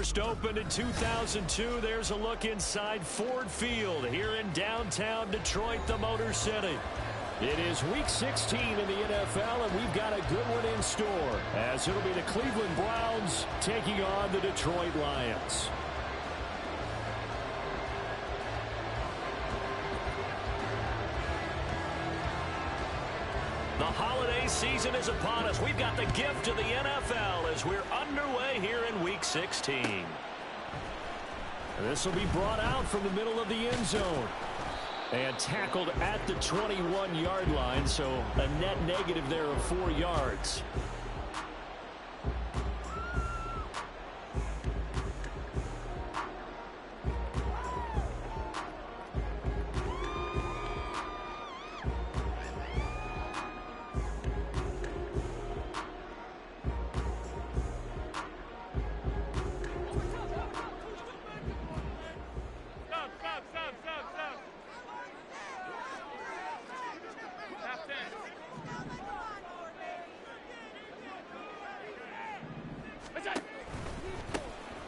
First opened in 2002. There's a look inside Ford Field here in downtown Detroit, the Motor City. It is Week 16 in the NFL, and we've got a good one in store, as it'll be the Cleveland Browns taking on the Detroit Lions. The holiday season is upon us. We've got the gift of the NFL as we're underway here in Week 16. This will be brought out from the middle of the end zone and tackled at the 21-yard line, so a net negative there of 4 yards.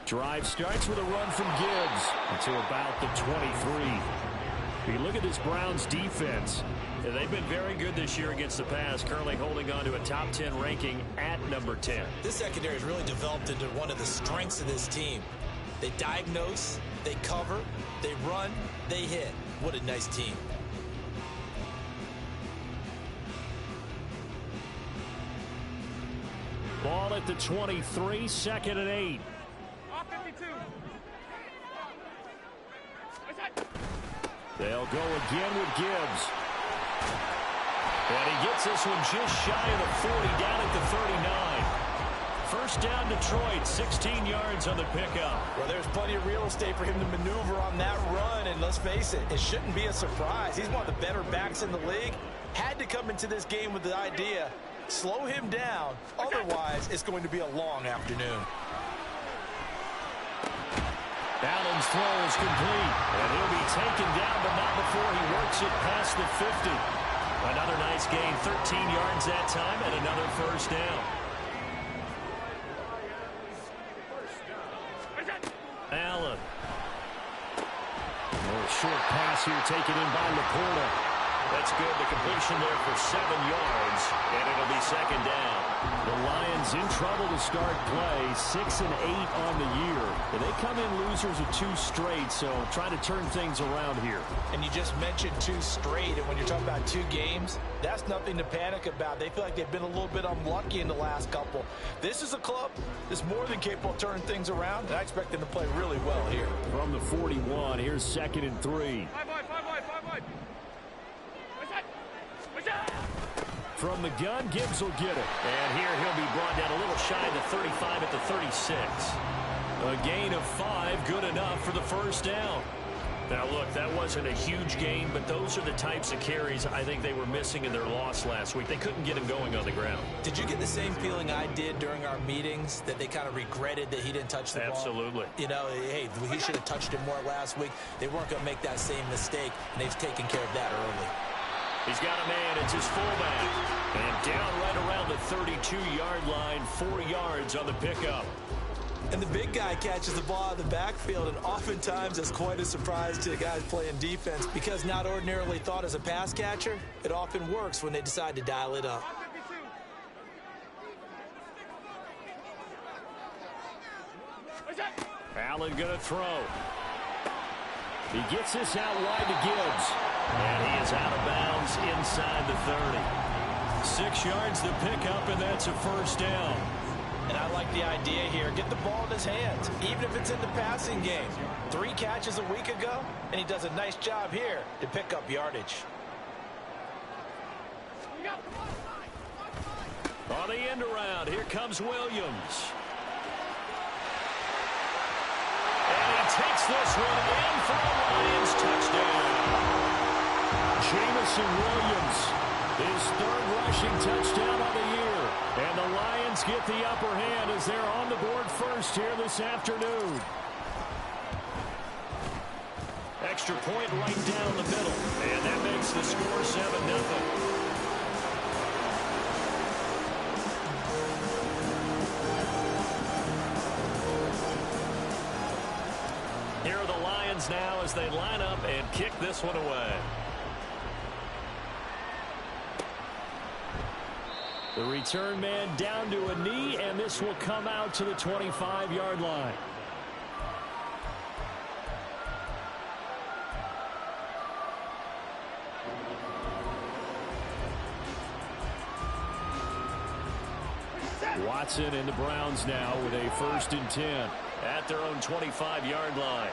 Drive starts with a run from Gibbs until about the 23. You look at this Browns defense. They've been very good this year against the pass, currently holding on to a top 10 ranking at number 10. This secondary has really developed into one of the strengths of this team. They diagnose, they cover, they run, they hit. What a nice team. Ball at the 23, 2nd and 8. They'll go again with Gibbs. And he gets this one just shy of the 40, down at the 39. First down, Detroit, 16 yards on the pickup. Well, there's plenty of real estate for him to maneuver on that run, and let's face it, it shouldn't be a surprise. He's one of the better backs in the league. Had to come into this game with the idea, slow him down, otherwise it's going to be a long afternoon. Allen's throw is complete, and he'll be taken down, but not before he works it past the 50. Another nice gain, 13 yards that time, and another first down. Allen. A short pass here taken in by Laporta. That's good. The completion there for 7 yards, and it'll be second down. The Lions in trouble to start play, 6 and 8 on the year. And they come in losers of 2 straight, so try to turn things around here. And you just mentioned 2 straight, and when you're talking about 2 games, that's nothing to panic about. They feel like they've been a little bit unlucky in the last couple. This is a club that's more than capable of turning things around, and I expect them to play really well here. From the 41, here's 2nd and 3. From the gun, Gibbs will get it. And here he'll be brought down a little shy of the 35 at the 36. A gain of 5, good enough for the first down. Now, look, that wasn't a huge gain, but those are the types of carries I think they were missing in their loss last week. They couldn't get him going on the ground. Did you get the same feeling I did during our meetings, that they kind of regretted that he didn't touch the ball? Absolutely. You know, hey, he should have touched him more last week. They weren't going to make that same mistake, and they've taken care of that early. He's got a man. It's his fullback. And down right around the 32-yard line, 4 yards on the pickup. And the big guy catches the ball out of the backfield, and oftentimes it's quite a surprise to the guys playing defense, because not ordinarily thought as a pass catcher, it often works when they decide to dial it up. Allen going to throw. He gets this out wide to Gibbs. And he is out of bounds inside the 30. 6 yards the pickup, and that's a first down. And I like the idea here. Get the ball in his hands, even if it's in the passing game. 3 catches a week ago, and he does a nice job here to pick up yardage. On the end around, here comes Williams. And he takes this one in for a Lions touchdown. Jameson Williams, his 3rd rushing touchdown of the year. And the Lions get the upper hand as they're on the board first here this afternoon. Extra point right down the middle. And that makes the score 7-0. Lions now as they line up and kick this one away. The return man down to a knee, and this will come out to the 25-yard line. Watson and the Browns now with a 1st and 10 at their own 25-yard line.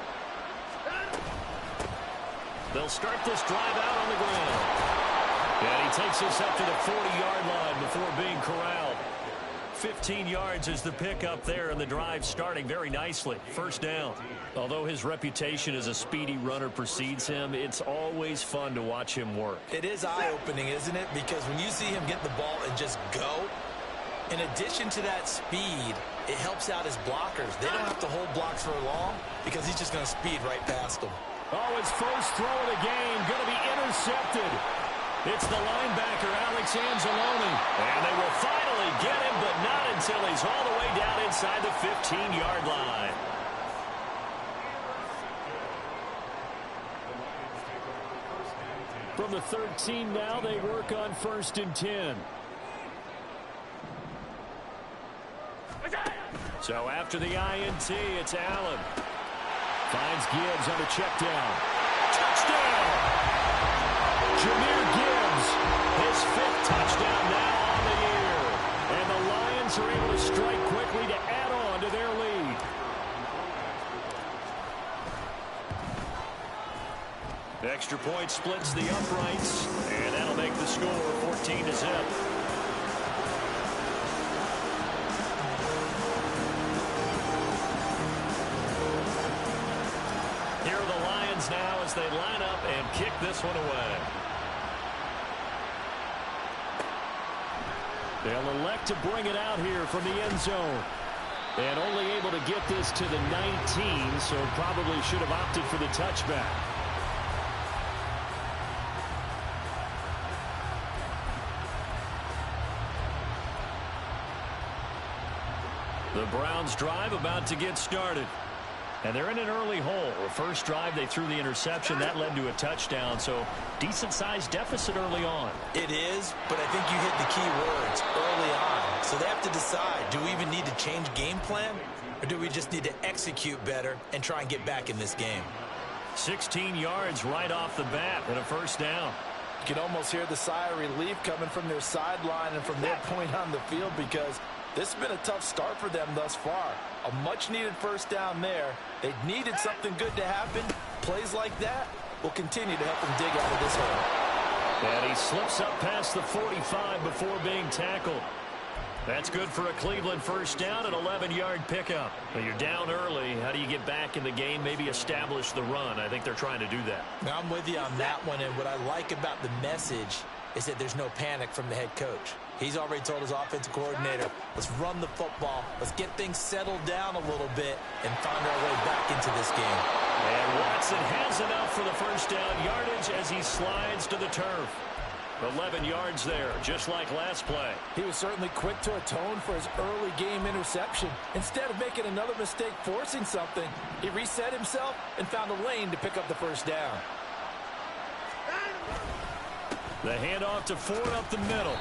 They'll start this drive out on the ground. And he takes us up to the 40-yard line before being corralled. 15 yards is the pickup there, and the drive starting very nicely. 1st down. Although his reputation as a speedy runner precedes him, it's always fun to watch him work. It is eye-opening, isn't it? Because when you see him get the ball and just go, in addition to that speed, it helps out his blockers. They don't have to hold blocks for long because he's just going to speed right past them. Oh, his first throw of the game going to be intercepted. It's the linebacker, Alex Anzalone. And they will finally get him, but not until he's all the way down inside the 15-yard line. From the 13 now, they work on 1st and 10. So after the INT, it's Allen. Finds Gibbs on the check down. Touchdown! Jahmyr Gibbs, his 5th touchdown now on the year. And the Lions are able to strike quickly to add on to their lead. The extra point splits the uprights, and that'll make the score 14-0. Here are the Lions now as they line up and kick this one away. They'll elect to bring it out here from the end zone. And only able to get this to the 19, so probably should have opted for the touchback. The Browns drive about to get started. And they're in an early hole. The first drive, they threw the interception. That led to a touchdown, so decent-sized deficit early on. It is, but I think you hit the key words early on. So they have to decide, do we even need to change game plan, or do we just need to execute better and try and get back in this game? 16 yards right off the bat and a 1st down. You can almost hear the sigh of relief coming from their sideline and from their point on the field because this has been a tough start for them thus far. A much-needed 1st down there. They needed something good to happen. Plays like that will continue to help them dig out of this hole. And he slips up past the 45 before being tackled. That's good for a Cleveland 1st down, an 11-yard pickup. But you're down early. How do you get back in the game, maybe establish the run? I think they're trying to do that. Now, I'm with you on that one, and what I like about the message is that there's no panic from the head coach. He's already told his offensive coordinator, let's run the football, let's get things settled down a little bit and find our way back into this game. And Watson has enough for the 1st down yardage as he slides to the turf. 11 yards there, just like last play. He was certainly quick to atone for his early game interception. Instead of making another mistake forcing something, he reset himself and found a lane to pick up the 1st down. The handoff to Ford up the middle.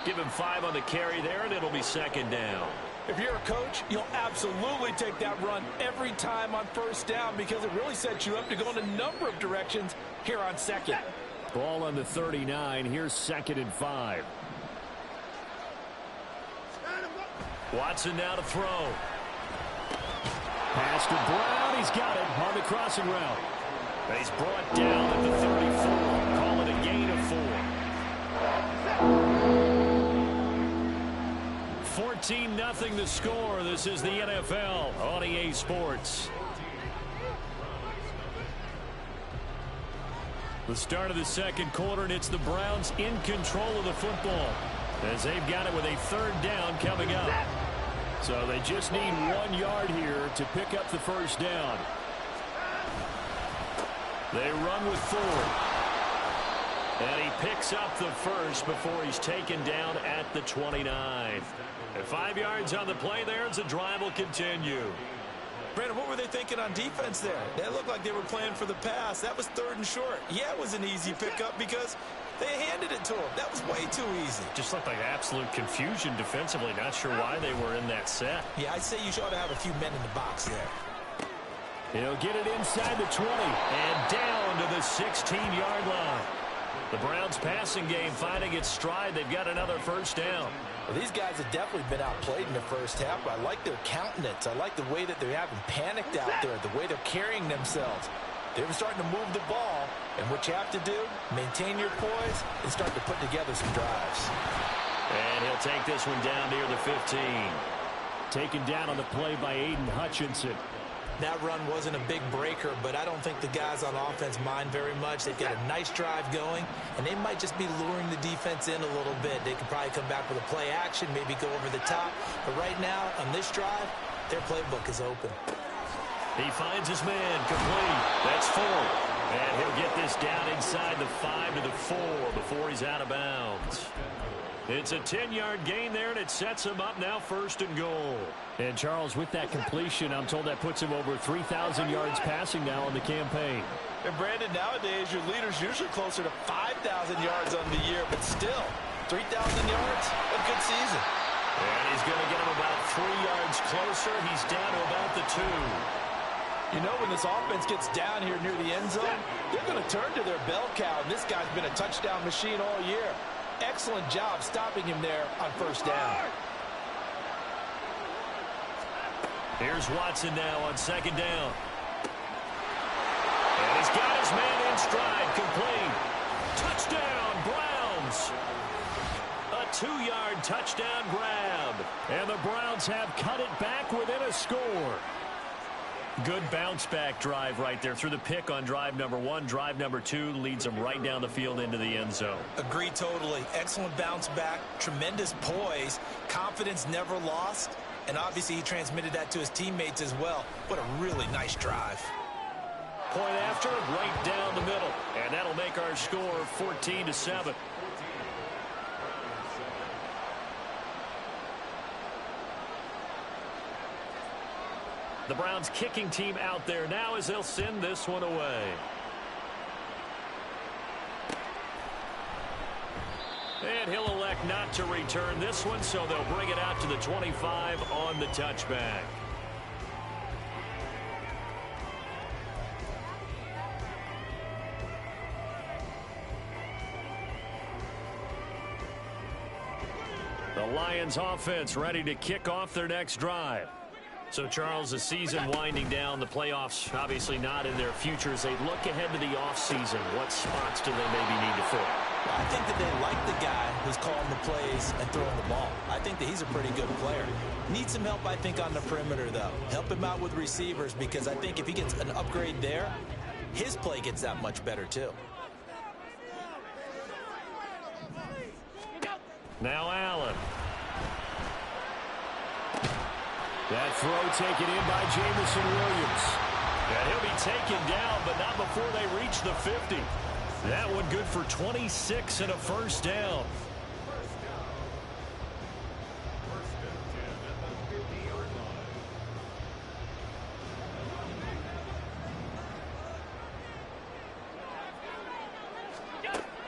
Give him 5 on the carry there, and it'll be 2nd down. If you're a coach, you'll absolutely take that run every time on 1st down because it really sets you up to go in a number of directions here on 2nd. Ball on the 39. Here's 2nd and 5. Watson now to throw. Pass to Brown. He's got it on the crossing route. And he's brought down at the 34. Call it a gain of 4. 14-0 the score. This is the NFL on EA Sports. The start of the 2nd quarter, and it's the Browns in control of the football as they've got it with a 3rd down coming up. So they just need 1 yard here to pick up the 1st down. They run with Ford. And he picks up the 1st before he's taken down at the 29. And 5 yards on the play there as the drive will continue. Brandon, what were they thinking on defense there? They looked like they were playing for the pass. That was 3rd and short. Yeah, it was an easy pickup because they handed it to him. That was way too easy. Just looked like absolute confusion defensively. Not sure why they were in that set. Yeah, I'd say you ought to have a few men in the box there. He'll get it inside the 20 and down to the 16-yard line. The Browns passing game finding its stride. They've got another first down. Well, these guys have definitely been outplayed in the first half, but I like their countenance. I like the way that they haven't panicked out there, the way they're carrying themselves. They're starting to move the ball, and what you have to do, maintain your poise and start to put together some drives. And he'll take this one down near the 15. Taken down on the play by Aiden Hutchinson. That run wasn't a big breaker, but I don't think the guys on offense mind very much. They've got a nice drive going, and they might just be luring the defense in a little bit. They could probably come back with a play action, maybe go over the top. But right now, on this drive, their playbook is open. He finds his man, complete. That's 4. And he'll get this down inside the 5 to the 4 before he's out of bounds. It's a 10-yard gain there, and it sets him up now 1st and goal. And, Charles, with that completion, I'm told that puts him over 3,000 yards passing now on the campaign. And, Brandon, nowadays your leader's usually closer to 5,000 yards on the year, but still, 3,000 yards, a good season. And he's going to get him about 3 yards closer. He's down to about the 2. You know, when this offense gets down here near the end zone, they're going to turn to their bell cow, and this guy's been a touchdown machine all year. Excellent job stopping him there on 1st down. Here's Watson now on 2nd down. And he's got his man in stride, complete. Touchdown, Browns. A 2-yard touchdown grab. And the Browns have cut it back within a score. Good bounce-back drive right there through the pick on drive number 1. Drive number 2 leads them right down the field into the end zone. Agree totally. Excellent bounce back, tremendous poise, confidence never lost, and obviously he transmitted that to his teammates as well. What a really nice drive. Point after, right down the middle. And that'll make our score 14-7. The Browns kicking team out there now as they'll send this one away. And he'll elect not to return this one, so they'll bring it out to the 25 on the touchback. The Lions offense ready to kick off their next drive. So, Charles, the season winding down, the playoffs obviously not in their future. As they look ahead to the offseason, what spots do they maybe need to fill? I think that they like the guy who's calling the plays and throwing the ball. I think that he's a pretty good player. Needs some help, I think, on the perimeter, though. Help him out with receivers, because I think if he gets an upgrade there, his play gets that much better, too. Now Allen. That throw taken in by Jamison Williams. And he'll be taken down, but not before they reach the 50. That one good for 26 and a first down.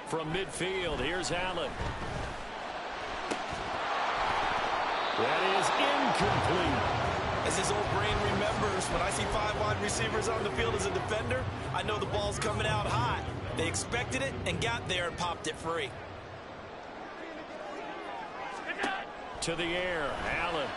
From midfield, here's Allen. That is incomplete. As his old brain remembers, when I see 5 wide receivers on the field as a defender, I know the ball's coming out hot. They expected it and got there and popped it free. To the air, Allen.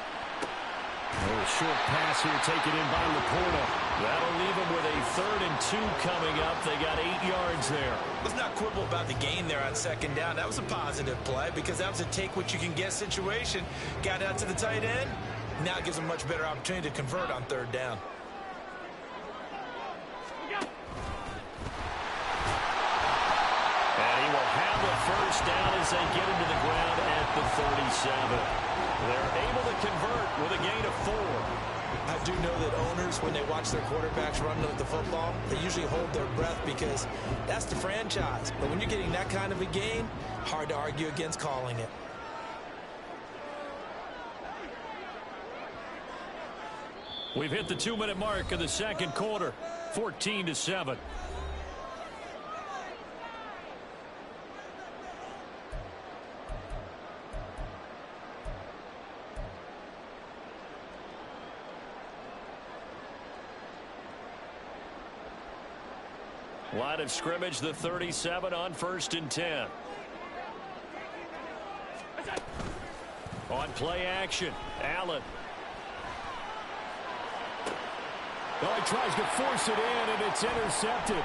A short pass here taken in by Laporta. That'll leave them with a 3rd and 2 coming up. They got 8 yards there. Let's not quibble about the gain there on 2nd down. That was a positive play because that was a take-what-you-can-get situation. Got out to the tight end. Now it gives them a much better opportunity to convert on 3rd down. And he will have the first down as they get into the ground at the 37. They're able to convert with a gain of 4. I do know that owners, when they watch their quarterbacks run with the football, they usually hold their breath because that's the franchise. But when you're getting that kind of a gain, hard to argue against calling it. We've hit the 2-minute mark of the second quarter, 14-7. Line of scrimmage, the 37 on 1st and 10. On play action, Allen. Oh, he tries to force it in, and it's intercepted.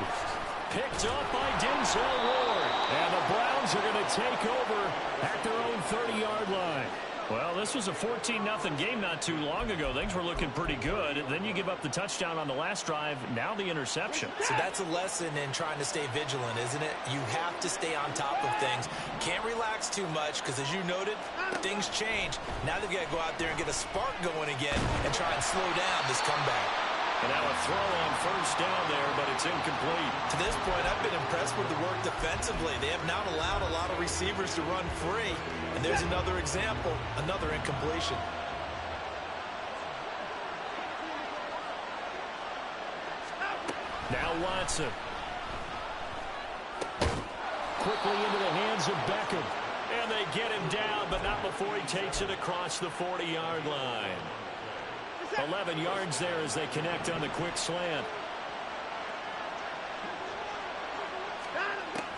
Picked up by Denzel Ward. And the Browns are going to take over at their own 30-yard line. Well, this was a 14-0 game not too long ago. Things were looking pretty good. Then you give up the touchdown on the last drive. Now the interception. So that's a lesson in trying to stay vigilant, isn't it? You have to stay on top of things. Can't relax too much because, as you noted, things change. Now they've got to go out there and get a spark going again and try and slow down this comeback. And now a throw on 1st down there, but it's incomplete. To this point, I've been impressed with the work defensively. They have not allowed a lot of receivers to run free. And there's another example, another incompletion. Now Watson. Quickly into the hands of Beckham. And they get him down, but not before he takes it across the 40-yard line. 11 yards there as they connect on the quick slant.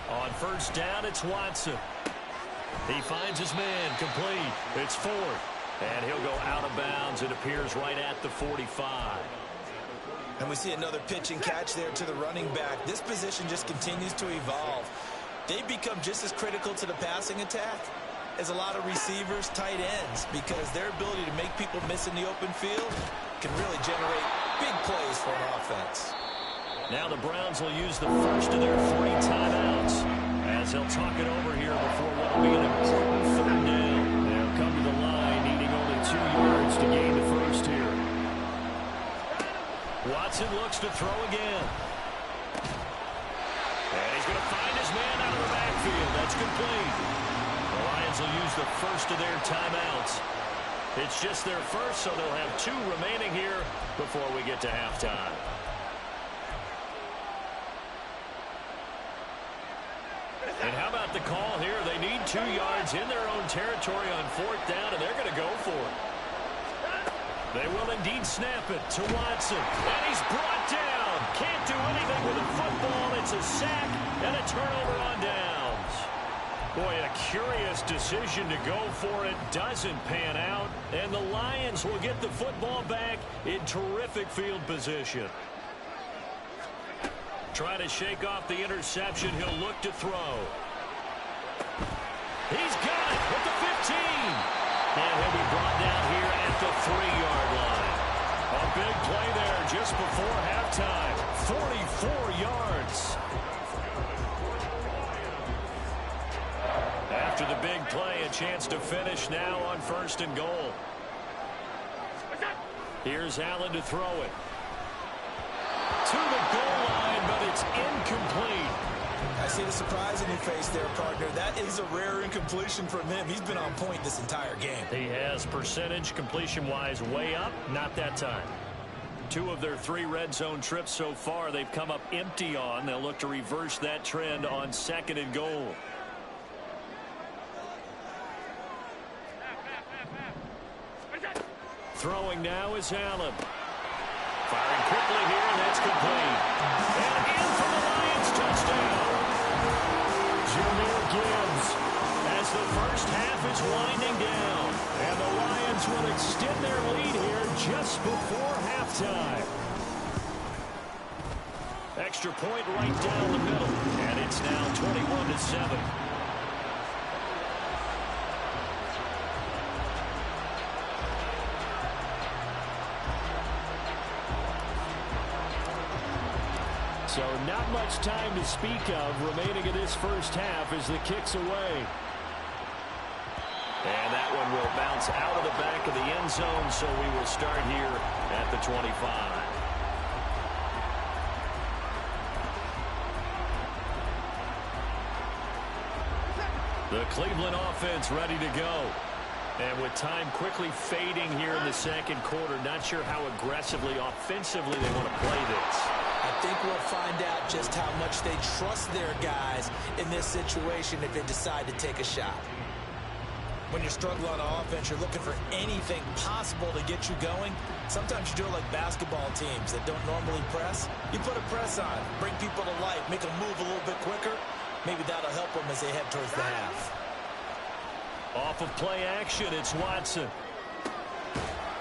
On 1st down, it's Watson. He finds his man, complete. It's 4th. And he'll go out of bounds. It appears right at the 45. And we see another pitch and catch there to the running back. This position just continues to evolve. They've become just as critical to the passing attack as a lot of receivers, tight ends, because their ability to make people miss in the open field can really generate big plays for an offense. Now the Browns will use the first of their 3 timeouts as they'll talk it over here before what will be an important 3rd down. They'll come to the line needing only 2 yards to gain the first here. Watson looks to throw again. And he's going to find his man out of the backfield. That's complete. The Lions will use the first of their timeouts. It's just their first, so they'll have 2 remaining here before we get to halftime. And how about the call here? They need 2 yards in their own territory on 4th down, and they're going to go for it. They will indeed snap it to Watson. And he's brought down. Can't do anything with a football. It's a sack and a turnover on downs. Boy, a curious decision to go for it. Doesn't pan out. And the Lions will get the football back in terrific field position. Trying to shake off the interception. He'll look to throw. He's got it at the 15. And he'll be brought down here at the 3-yard line. A big play there just before halftime. 44 yards. After the big play, a chance to finish now on 1st and goal. Here's Allen to throw it. To the goal line, but it's incomplete. I see the surprise in your face there, partner. That is a rare incompletion from him. He's been on point this entire game. He has percentage completion-wise way up. Not that time. 2 of their 3 red zone trips so far they've come up empty on. They'll look to reverse that trend on 2nd and goal. Throwing now is Allen. Firing quickly here, and that's complete. And in for the Lions touchdown. Jahmyr Gibbs. As the first half is winding down. And the Lions will extend their lead here just before halftime. Extra point right down the middle. And it's now 21-7. So not much time to speak of remaining in this first half as the kick's away. And that one will bounce out of the back of the end zone, so we will start here at the 25. The Cleveland offense ready to go. And with time quickly fading here in the second quarter, not sure how aggressively, offensively they want to play this. I think we'll find out just how much they trust their guys in this situation if they decide to take a shot. When you're struggling on offense, you're looking for anything possible to get you going. Sometimes you do it like basketball teams that don't normally press. You put a press on, bring people to life, make them move a little bit quicker. Maybe that'll help them as they head towards the half. Off of play action, it's Watson.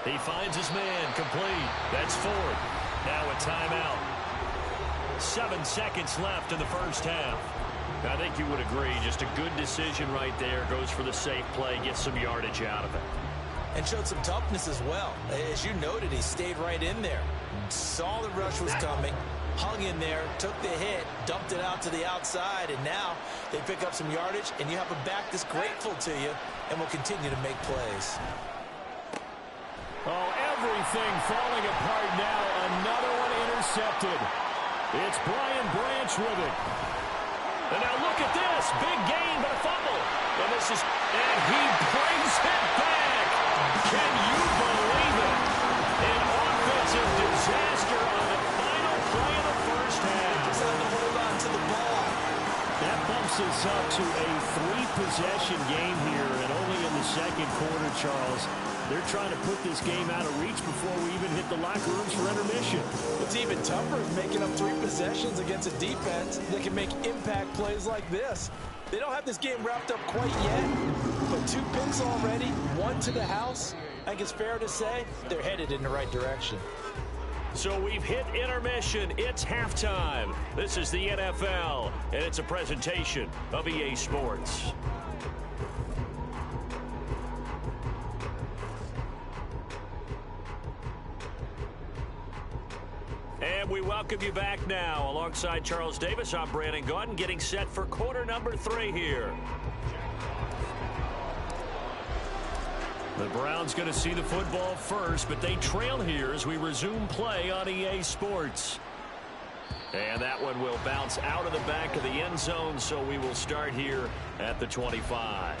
He finds his man, complete. That's Ford. Now a timeout. 7 seconds left in the first half. I think you would agree, just a good decision right there. Goes for the safe play, gets some yardage out of it. And showed some toughness as well. As you noted, he stayed right in there. Saw the rush was coming, hung in there, took the hit, dumped it out to the outside, and now they pick up some yardage, and you have a back that's grateful to you and will continue to make plays. Oh, everything falling apart now. Another one intercepted. It's Brian Branch with it. And now look at this. Big gain, but a fumble. And he brings it back. Can you believe it? An offensive disaster on the final play of the first half. Decided to hold on to the ball. That bumps us up to a 3-possession game here, and only in the second quarter, Charles. They're trying to put this game out of reach before we even hit the locker rooms for intermission. What's even tougher is making up 3 possessions against a defense that can make impact plays like this. They don't have this game wrapped up quite yet, but 2 picks already, 1 to the house. I think it's fair to say they're headed in the right direction. So we've hit intermission. It's halftime. This is the NFL, and it's a presentation of EA Sports. And we welcome you back now. Alongside Charles Davis, I'm Brandon Gaudin, getting set for quarter number 3 here. The Browns going to see the football first, but they trail here as we resume play on EA Sports. And that one will bounce out of the back of the end zone, so we will start here at the 25.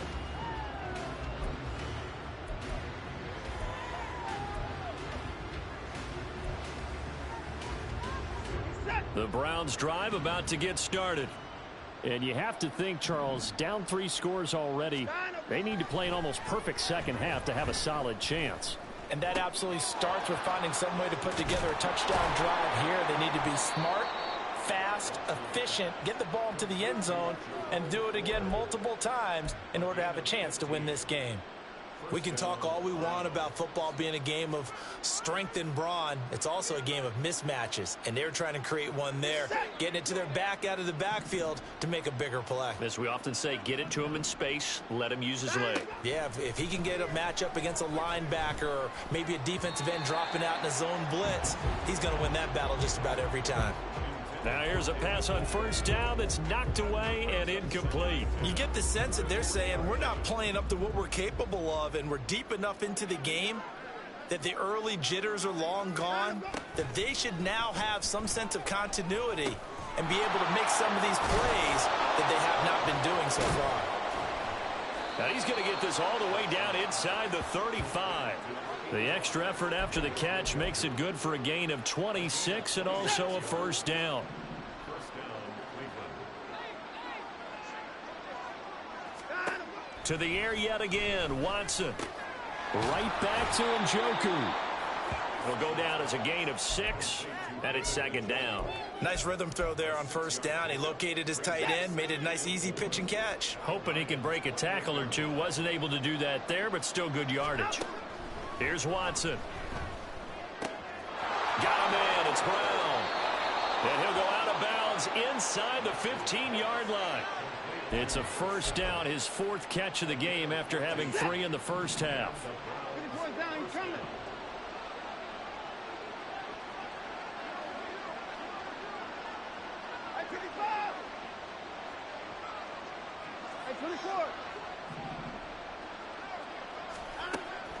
The Browns drive about to get started. And you have to think, Charles, down 3 scores already. They need to play an almost perfect second half to have a solid chance. And that absolutely starts with finding some way to put together a touchdown drive here. They need to be smart, fast, efficient, get the ball into the end zone, and do it again multiple times in order to have a chance to win this game. We can talk all we want about football being a game of strength and brawn. It's also a game of mismatches, and they're trying to create one there, getting it to their back out of the backfield to make a bigger play. As we often say, get it to him in space, let him use his leg. Yeah, if he can get a matchup against a linebacker or maybe a defensive end dropping out in a zone blitz, he's going to win that battle just about every time. Now here's a pass on first down that's knocked away and incomplete. You get the sense that they're saying we're not playing up to what we're capable of, and we're deep enough into the game that the early jitters are long gone, that they should now have some sense of continuity and be able to make some of these plays that they have not been doing so far. Now he's going to get this all the way down inside the 35. The extra effort after the catch makes it good for a gain of 26 and also a first down. To the air yet again, Watson. Right back to Njoku. Will go down as a gain of 6, and it's second down. Nice rhythm throw there on first down. He located his tight end, made it a nice easy pitch and catch. Hoping he can break a tackle or two. Wasn't able to do that there, but still good yardage. Here's Watson. Got him in. It's Brown. And he'll go out of bounds inside the 15-yard line. It's a first down, his 4th catch of the game after having 3 in the first half.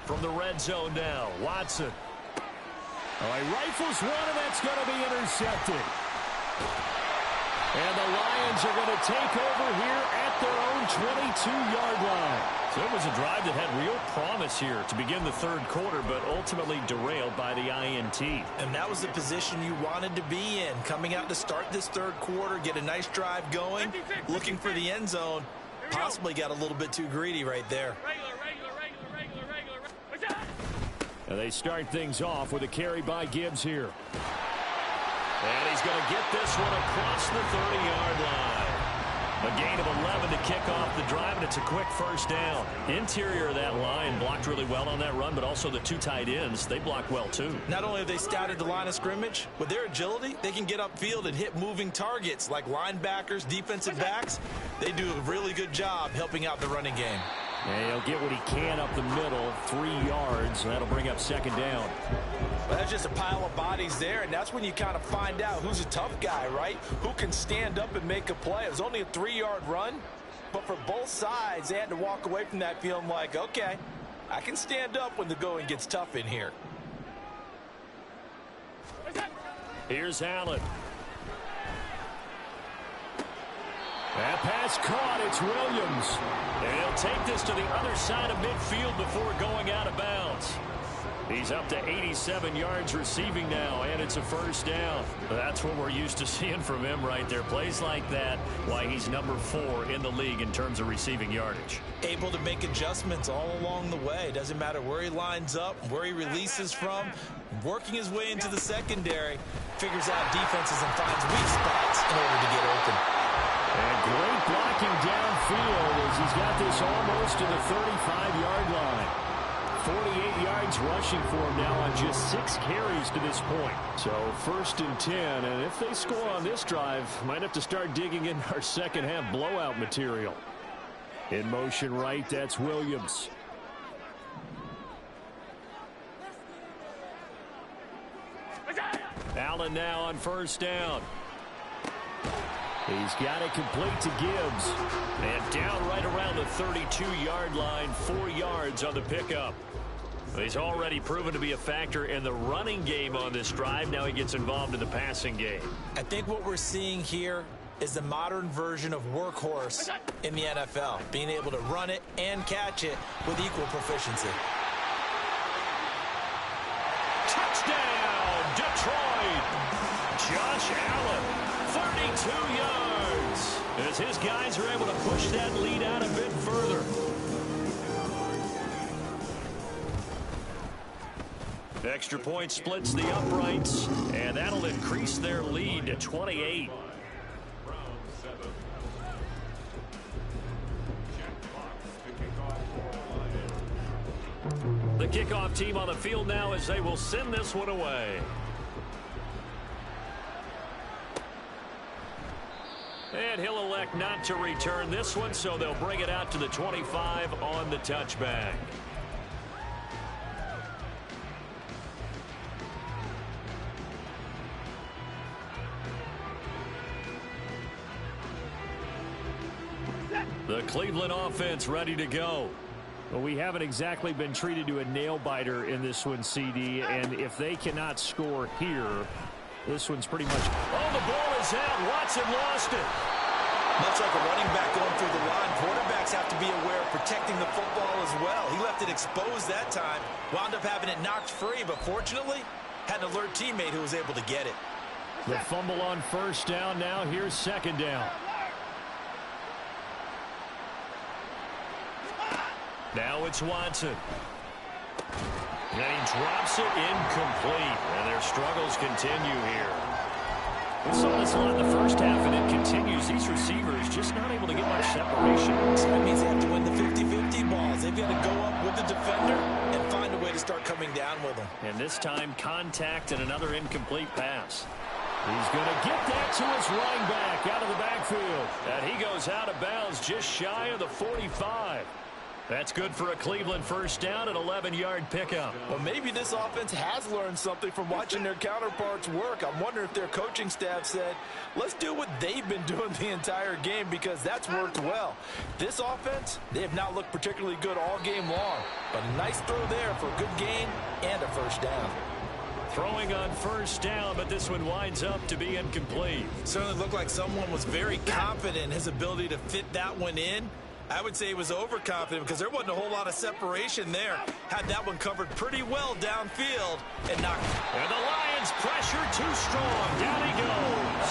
From the red zone now, Watson. All right, rifles one, and that's going to be intercepted. And the Lions are going to take over here at at their own 22-yard line. So it was a drive that had real promise here to begin the third quarter, but ultimately derailed by the INT. And that was the position you wanted to be in. Coming out to start this third quarter, get a nice drive going, looking for the end zone. Possibly got a little bit too greedy right there. And they start things off with a carry by Gibbs here. And he's going to get this one across the 30-yard line. A gain of 11 to kick off the drive, and it's a quick first down. Interior of that line blocked really well on that run, but also the two tight ends, they blocked well too. Not only have they scouted the line of scrimmage, with their agility, they can get upfield and hit moving targets like linebackers, defensive backs. They do a really good job helping out the running game. And he'll get what he can up the middle, 3 yards. That'll bring up second down. Well, that's just a pile of bodies there, and that's when you kind of find out who's a tough guy, right? Who can stand up and make a play. It was only a 3-yard run, but for both sides, they had to walk away from that feeling like, okay, I can stand up when the going gets tough in here. Here's Allen. That pass caught. It's Williams. And he'll take this to the other side of midfield before going out of bounds. He's up to 87 yards receiving now, and it's a first down. That's what we're used to seeing from him right there. Plays like that, why he's number 4 in the league in terms of receiving yardage. Able to make adjustments all along the way. Doesn't matter where he lines up, where he releases from. Working his way into the secondary. Figures out defenses and finds weak spots in order to get open. And great blocking downfield as he's got this almost to the 35-yard line. 48 yards rushing for him now on just 6 carries to this point. So first and 10, and if they score on this drive, might have to start digging in our second half blowout material. In motion right, that's Williams. Allen now on first down. He's got it complete to Gibbs. And down right around the 32-yard line, 4 yards on the pickup. He's already proven to be a factor in the running game on this drive. Now he gets involved in the passing game. I think what we're seeing here is the modern version of workhorse in the NFL. Being able to run it and catch it with equal proficiency. Touchdown, Detroit! Josh Allen, 32 yards. As his guys are able to push that lead out a bit further. Extra point splits the uprights, and that'll increase their lead to 28. The kickoff team on the field now as they will send this one away. And he'll elect not to return this one, so they'll bring it out to the 25 on the touchback. The Cleveland offense ready to go. Well, we haven't exactly been treated to a nail-biter in this one, CD, and if they cannot score here, this one's pretty much... Oh, the ball is out. Watson lost it. Much like a running back going through the line, quarterbacks have to be aware of protecting the football as well. He left it exposed that time, wound up having it knocked free, but fortunately, had an alert teammate who was able to get it. The fumble on first down now. Here's second down. Now it's Watson. And he drops it incomplete. And their struggles continue here. We saw this a lot in the first half, and it continues. These receivers just not able to get much separation. So that means they have to win the 50-50 balls. They've got to go up with the defender and find a way to start coming down with them. And this time, contact and another incomplete pass. He's going to get that to his running back out of the backfield. And he goes out of bounds just shy of the 45. That's good for a Cleveland first down, an 11-yard pickup. Well, maybe this offense has learned something from watching their counterparts work. I'm wondering if their coaching staff said, let's do what they've been doing the entire game, because that's worked well. This offense, they have not looked particularly good all game long. But a nice throw there for a good gain and a first down. Throwing on first down, but this one winds up to be incomplete. Certainly looked like someone was very confident in his ability to fit that one in. I would say he was overconfident because there wasn't a whole lot of separation there. Had that one covered pretty well downfield and knocked. And the Lions pressure too strong. Down he goes.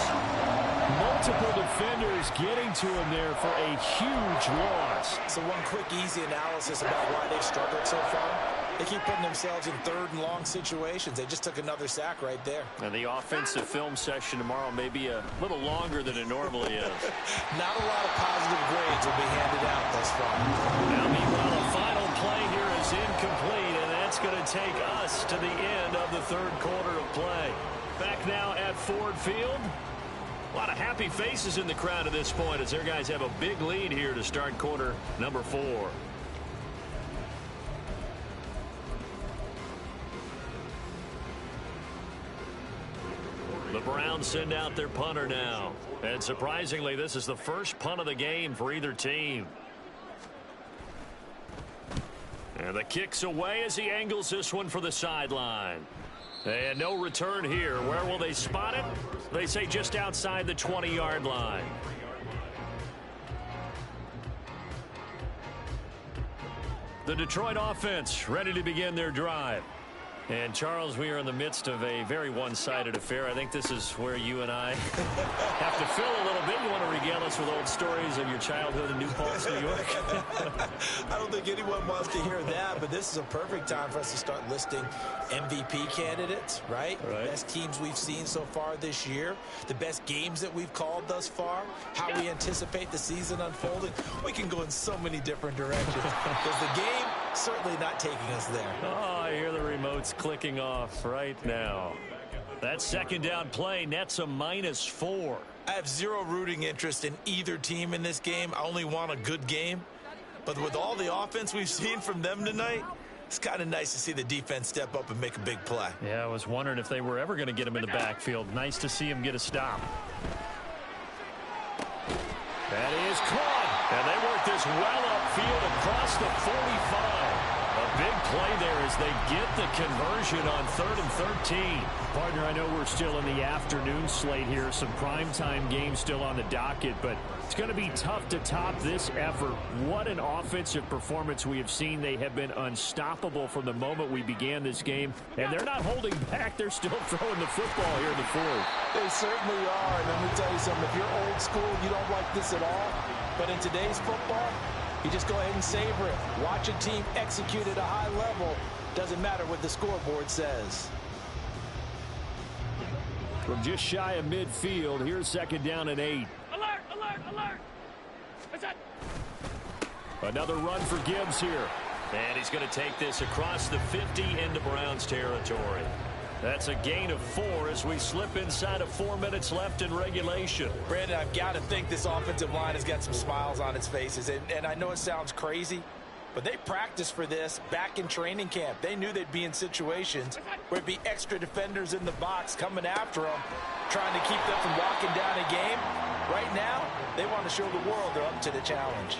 Multiple defenders getting to him there for a huge loss. So one quick, easy analysis about why they've struggled so far. They keep putting themselves in third and long situations. They just took another sack right there. And the offensive film session tomorrow may be a little longer than it normally is. Not a lot of positive grades will be handed out thus far. Now, meanwhile, the final play here is incomplete, and that's going to take us to the end of the third quarter of play. Back now at Ford Field. A lot of happy faces in the crowd at this point as their guys have a big lead here to start quarter number 4. The Browns send out their punter now. And surprisingly, this is the first punt of the game for either team. And the kick's away as he angles this one for the sideline. And no return here. Where will they spot it? They say just outside the 20-yard line. The Detroit offense ready to begin their drive. And, Charles, we are in the midst of a very one-sided affair. I think this is where you and I have to fill a little bit. You want to regale us with old stories of your childhood in New Paltz, New York? I don't think anyone wants to hear that, but this is a perfect time for us to start listing MVP candidates, right? Right. Best teams we've seen so far this year, the best games that we've called thus far, how we anticipate the season unfolding. We can go in so many different directions because the game certainly not taking us there. Oh, I hear the remotes clicking off right now. That second down play nets a -4. I have zero rooting interest in either team in this game. I only want a good game. But with all the offense we've seen from them tonight, it's kind of nice to see the defense step up and make a big play. Yeah, I was wondering if they were ever going to get him in the backfield. Nice to see him get a stop. That is caught. And they work this well upfield across the 45. A big play there as they get the conversion on 3rd and 13. Partner, I know we're still in the afternoon slate here. Some primetime games still on the docket, but it's going to be tough to top this effort. What an offensive performance we have seen. They have been unstoppable from the moment we began this game, and they're not holding back. They're still throwing the football here in the fourth. They certainly are, and let me tell you something. If you're old school, you don't like this at all. But in today's football, you just go ahead and savor it. Watch a team execute at a high level. Doesn't matter what the scoreboard says. From just shy of midfield, here's second down and 8. Alert, alert, alert. What's that? Another run for Gibbs here. And he's going to take this across the 50 into Browns territory. That's a gain of 4 as we slip inside of 4 minutes left in regulation. Brandon, I've got to think this offensive line has got some smiles on its faces. And I know it sounds crazy, but they practiced for this back in training camp. They knew they'd be in situations where it'd be extra defenders in the box coming after them, trying to keep them from walking down a game. Right now, they want to show the world they're up to the challenge.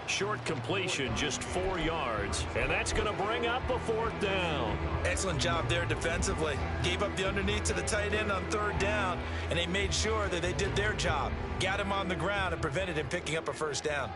Short completion, just 4 yards, and that's going to bring up a 4th down. Excellent job there defensively. Gave up the underneath to the tight end on 3rd down, and they made sure that they did their job. Got him on the ground and prevented him picking up a 1st down.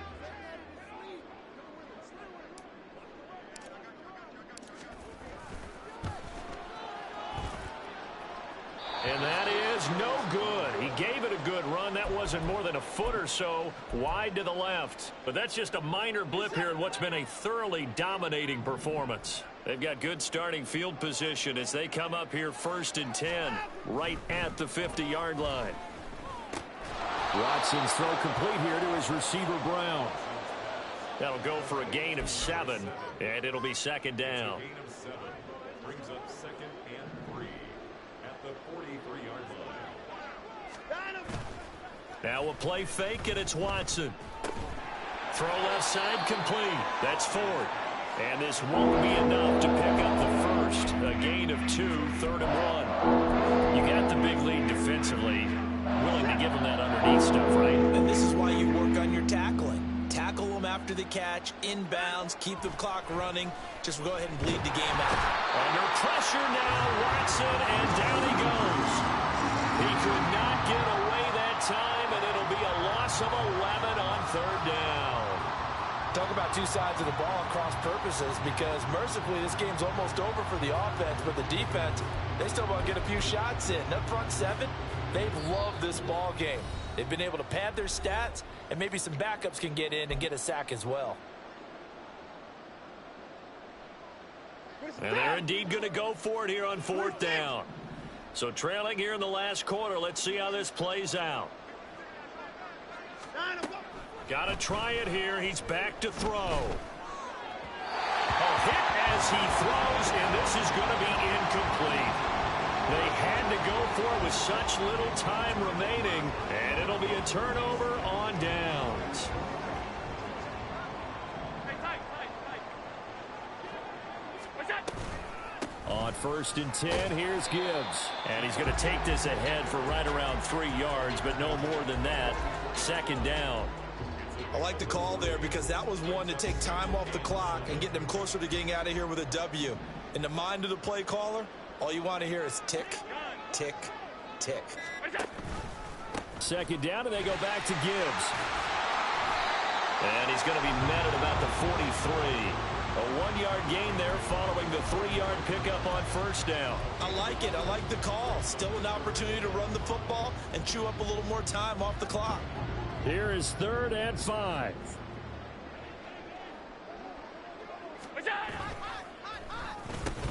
And that is no good. He gave it a good run. That wasn't more than a foot or so wide to the left. But that's just a minor blip here in what's been a thoroughly dominating performance. They've got good starting field position as they come up here 1st and 10, right at the 50-yard line. Watson's throw complete here to his receiver, Brown. That'll go for a gain of 7, and it'll be 2nd down. Brings up 2nd and 3 at the 43-yard line. Now a play fake, and it's Watson. Throw left side complete. That's Ford. And this won't be enough to pick up the first. A gain of 2, 3rd and 1. You got the big lead defensively. Willing to give them that underneath stuff, right? And this is why you work on your tackling. Tackle them after the catch, inbounds, keep the clock running. Just go ahead and bleed the game out. Under pressure now, Watson, and down he goes. He could not get away that time, and it'll be a loss of 11 on third down. Talk about two sides of the ball at cross purposes, because mercifully this game's almost over for the offense, but the defense, they still want to get a few shots in. That front seven, they've loved this ball game. They've been able to pad their stats, and maybe some backups can get in and get a sack as well. And they're indeed going to go for it here on fourth down. So trailing here in the last quarter, let's see how this plays out. Got to try it here. He's back to throw. A hit as he throws, and this is going to be incomplete. They had to go for it with such little time remaining, and it'll be a turnover on downs. On 1st and 10, here's Gibbs. And he's going to take this ahead for right around 3 yards, but no more than that. 2nd down. I like the call there because that was one to take time off the clock and get them closer to getting out of here with a W. In the mind of the play caller, all you want to hear is tick, tick, tick. 2nd down, and they go back to Gibbs. And he's going to be met at about the 43. A 1-yard gain there following the 3-yard pickup on 1st down. I like it. I like the call. Still an opportunity to run the football and chew up a little more time off the clock. Here is 3rd and 5.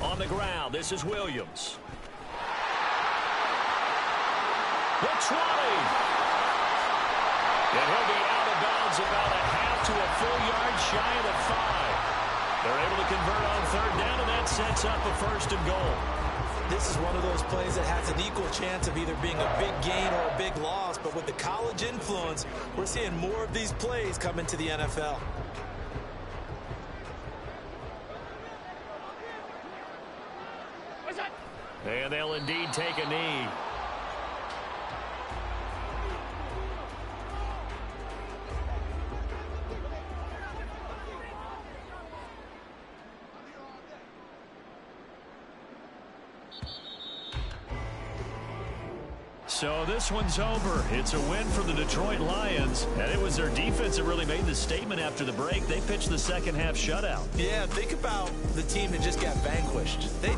On the ground, this is Williams. The 20. And he'll be out of bounds about a half to a full yard shy of the 5. They're able to convert on 3rd down, and that sets up a 1st and goal. This is one of those plays that has an equal chance of either being a big gain or a big loss, but with the college influence, we're seeing more of these plays come into the NFL. And they'll indeed take a knee. So this one's over. It's a win for the Detroit Lions, and it was their defense that really made the statement after the break. They pitched the second half shutout. Yeah, think about the team that just got vanquished. They